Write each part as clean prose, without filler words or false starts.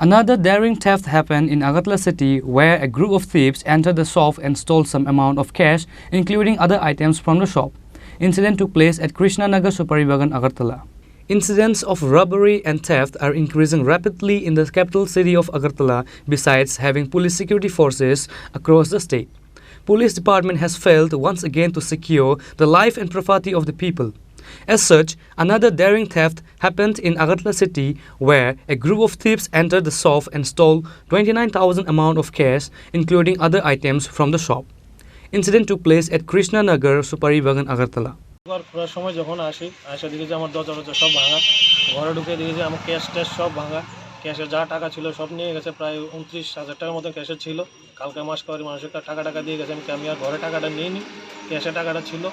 Another daring theft happened in Agartala city where a group of thieves entered the shop and stole some amount of cash, including other items from the shop. Incident took place at Krishnanagar Suparibagan, Agartala. Incidents of robbery and theft are increasing rapidly in the capital city of Agartala, besides having police security forces across the state. Police department has failed once again to secure the life and property of the people. As such, another daring theft happened in Agartala city where a group of thieves entered the shop and stole 29,000 amount of cash, including other items from the shop. Incident took place at Krishnanagar Suparibagan, Agartala. ঘোরার সময় যখন আসা দেখি যে আমার দরজা সব ভাঙা, ঘরে ঢুকে দেখি যে আমার ক্যাশ ট্যাশ সব ভাঙা, ক্যাশে যা টাকা ছিল সব নিয়ে গেছে, প্রায় 29,000 টাকার মতো ক্যাশে ছিল। কালকে মাস করে মানুষের টাকা দিয়ে গেছে, আমি আর ঘরে টাকাটা নিইনি, ক্যাশে টাকাটা ছিল,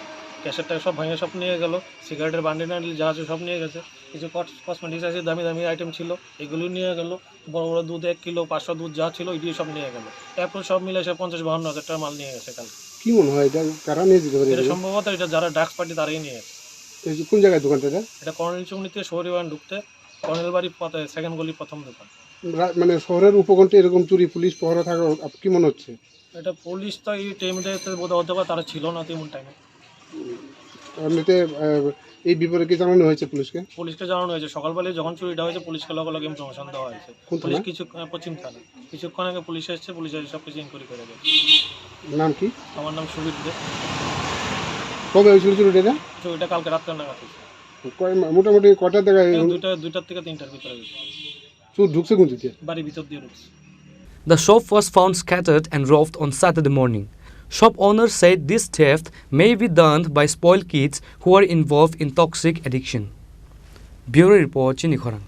ক্যাশের টাকা সব ভাঙে সব নিয়ে গেল, সিগারেটের বান্ডিল যা আছে সব নিয়ে গেছে, কিছু কসমেটিক্স আছে দামি দামি আইটেম ছিল এগুলো নিয়ে গেল, বড় বড় দুধ 1 কিলো 500 দুধ যা ছিল এগুলো সব নিয়ে গেল। এখন সব মিলে সে 50-52 হাজার টাকা মাল নিয়ে গেছে। কালকে কি মনে হয় এটা কারা নিয়ে যেতে পারে? এটা সম্ভবত এটা যারা ড্রাগস পার্টি তারাই নিয়ে গেছে। কোন জায়গায় দোকানটা? এটা কর্নেল চৌমনি থেকে শহরীবাগান ঢুকতে কর্নেল বাড়ি সেকেন্ড গলি প্রথম দোকান। মানে শহরের উপকণ্ঠে এরকম চুরি পুলিশ পহরা থাকা কি মনে হচ্ছে? এটা পুলিশ তো এই টাইমে বোধহয় হতে পারে তারা ছিল না তেমন টাইমে। এমনিতে এই বিপদে কি জানানো হয়েছে পুলিশকে জানানো হয়েছে। সকালবেলায় যখন চুরিটা হয়েছে পুলিশকে লগে লগে ইনফরমেশন দেওয়া হয়েছে। পুলিশ পশ্চিম থানা কিছুক্ষণ আগে পুলিশ এসেছে, পুলিশ এসে সব কিছু ইনকোয়ারি করে গেছে। নাম কি? আমার নাম সুবীর দে। কবে হয়েছিল চুরিটা? চুরিটা কালকে রাত্রে নাগাদ হয়েছে। মোটামুটি কটার দিকে? 2টা থেকে 3টার ভিতরে হয়েছে। চোর ঢুকছে কোন দিকে? বাড়ির ভিতর দিয়ে ঢুকছে। The shop was found scattered and robbed on Saturday morning. Shop owners said this theft may be done by spoiled kids who are involved in toxic addiction. Bureau Report, Chini Khorang.